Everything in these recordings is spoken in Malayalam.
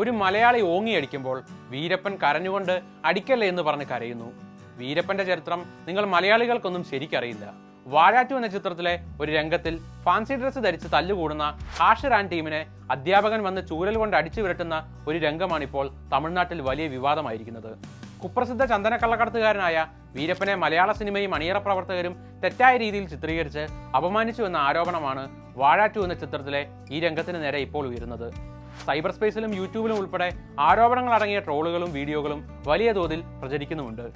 ഒരു മലയാളി ഓങ്ങിയടിക്കുമ്പോൾ വീരപ്പൻ കരഞ്ഞുകൊണ്ട് അടിക്കല്ലേ എന്ന് പറഞ്ഞ് കരയുന്നു. വീരപ്പന്റെ ചരിത്രം നിങ്ങൾ മലയാളികൾക്കൊന്നും ശരിക്കറിയില്ല. വാഴ 2 എന്ന ചിത്രത്തിലെ ഒരു രംഗത്തിൽ ഫാൻസി ഡ്രസ്സ് ധരിച്ച് തല്ലുകൂടുന്ന ഹാഷിർ ആൻഡ് ടീമിനെ അധ്യാപകൻ വന്ന് ചൂരൽ കൊണ്ട് അടിച്ചു വിരട്ടുന്ന ഒരു രംഗമാണിപ്പോൾ തമിഴ്നാട്ടിൽ വലിയ വിവാദമായിരിക്കുന്നത്. കുപ്രസിദ്ധ ചന്ദനക്കള്ളക്കടത്തുകാരനായ വീരപ്പനെ മലയാള സിനിമയും അണിയറ പ്രവർത്തകരും തെറ്റായ രീതിയിൽ ചിത്രീകരിച്ച് അപമാനിച്ചു എന്ന ആരോപണമാണ് വാഴ 2 എന്ന ചിത്രത്തിലെ ഈ രംഗത്തിന് നേരെ ഇപ്പോൾ ഉയരുന്നത്. സൈബർ സ്പേസിലും യൂട്യൂബിലും ഉൾപ്പെടെ ആരോപണങ്ങൾ അടങ്ങിയ ട്രോളുകളും വീഡിയോകളും വലിയ തോതിൽ പ്രചരിക്കുന്നുമുണ്ട്.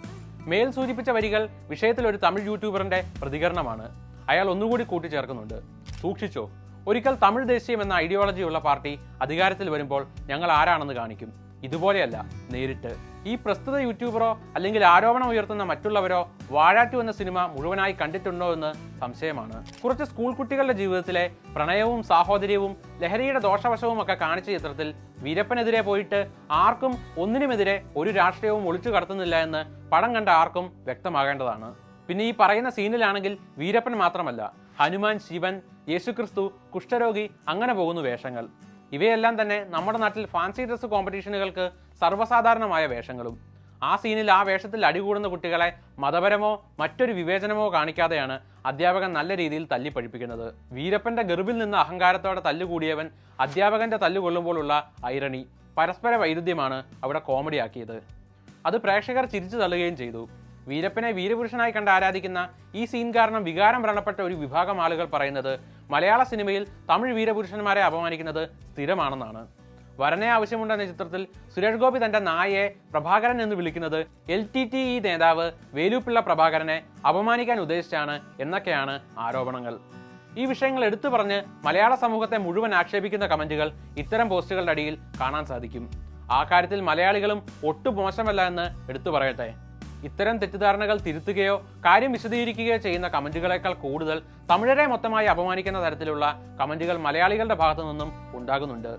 മേൽ സൂചിപ്പിച്ച വരികൾ വിഷയത്തിൽ ഒരു തമിഴ് യൂട്യൂബറിന്റെ പ്രതികരണമാണ്. അയാൾ ഒന്നുകൂടി കൂട്ടിച്ചേർക്കുന്നുണ്ട്, സൂക്ഷിച്ചോ, ഒരിക്കൽ തമിഴ് ദേശീയം എന്ന ഐഡിയോളജിയുള്ള പാർട്ടി അധികാരത്തിൽ വരുമ്പോൾ ഞങ്ങൾ ആരാണെന്ന് കാണിക്കും. ഇതുപോലെയല്ല, നേരിട്ട്. ഈ പ്രസ്തുത യൂട്യൂബറോ അല്ലെങ്കിൽ ആരോപണം ഉയർത്തുന്ന മറ്റുള്ളവരോ വാഴ 2 എന്ന സിനിമ മുഴുവനായി കണ്ടിട്ടുണ്ടോ എന്ന് സംശയമാണ്. കുറച്ച് സ്കൂൾ കുട്ടികളുടെ ജീവിതത്തിലെ പ്രണയവും സാഹോദര്യവും ലഹരിയുടെ ദോഷവശവും ഒക്കെ കാണിച്ച ചിത്രത്തിൽ വീരപ്പനെതിരെ പോയിട്ട് ആർക്കും ഒന്നിനുമെതിരെ ഒരു രാഷ്ട്രീയവും ഒളിച്ചു കടത്തുന്നില്ല എന്ന് പടം കണ്ട ആർക്കും വ്യക്തമാകേണ്ടതാണ്. പിന്നെ ഈ പറയുന്ന സീനിലാണെങ്കിൽ വീരപ്പൻ മാത്രമല്ല, ഹനുമാൻ, ശിവൻ, യേശുക്രിസ്തു, കുഷ്ഠരോഗി, അങ്ങനെ പോകുന്നു വേഷങ്ങൾ. ഇവയെല്ലാം തന്നെ നമ്മുടെ നാട്ടിൽ ഫാൻസി ഡ്രസ് കോമ്പറ്റീഷനുകൾക്ക് സർവ്വസാധാരണമായ വേഷങ്ങളും. ആ സീനിൽ ആ വേഷത്തിൽ അടികൂടുന്ന കുട്ടികളെ മതപരമോ മറ്റൊരു വിവേചനമോ കാണിക്കാതെയാണ് അധ്യാപകൻ നല്ല രീതിയിൽ തല്ലിപ്പഴിപ്പിക്കുന്നത്. വീരപ്പന്റെ ഗർഭിൽ നിന്ന് അഹങ്കാരത്തോടെ തല്ലുകൂടിയവൻ അധ്യാപകന്റെ തല്ലുകൊള്ളുമ്പോഴുള്ള ഐറണി, പരസ്പര വൈരുദ്ധ്യമാണ് അവിടെ കോമഡിയാക്കിയത്. അത് പ്രേക്ഷകർ ചിരിച്ചു തള്ളുകയും ചെയ്തു. വീരപ്പനെ വീരപുരുഷനായി കണ്ട് ആരാധിക്കുന്ന ഈ സീൻ കാരണം വികാരം വ്രണപ്പെട്ട ഒരു വിഭാഗം ആളുകൾ പറയുന്നത് മലയാള സിനിമയിൽ തമിഴ് വീരപുരുഷന്മാരെ അപമാനിക്കുന്നത് സ്ഥിരമാണെന്നാണ്. വരനെ ആവശ്യമുണ്ടെന്ന ചിത്രത്തിൽ സുരേഷ് ഗോപി തന്റെ നായയെ പ്രഭാകരൻ എന്ന് വിളിക്കുന്നത് LTTE നേതാവ് വേലുപ്പിള്ള പ്രഭാകരനെ അപമാനിക്കാൻ ഉദ്ദേശിച്ചാണ് എന്നൊക്കെയാണ് ആരോപണങ്ങൾ. ഈ വിഷയങ്ങൾ എടുത്തു പറഞ്ഞ് മലയാള സമൂഹത്തെ മുഴുവൻ ആക്ഷേപിക്കുന്ന കമന്റുകൾ ഇത്തരം പോസ്റ്റുകളുടെ അടിയിൽ കാണാൻ സാധിക്കും. ആ കാര്യത്തിൽ മലയാളികളും ഒട്ടും മോശമല്ല എന്ന് എടുത്തു പറയട്ടെ. ഇത്തരം തെറ്റിദ്ധാരണകൾ തിരുത്തുകയോ കാര്യം വിശദീകരിക്കുകയോ ചെയ്യുന്ന കമന്റുകളേക്കാൾ കൂടുതൽ തമിഴരെ മൊത്തമായി അപമാനിക്കുന്ന തരത്തിലുള്ള കമന്റുകൾ മലയാളികളുടെ ഭാഗത്തു നിന്നും ഉണ്ടാകുന്നുണ്ട്.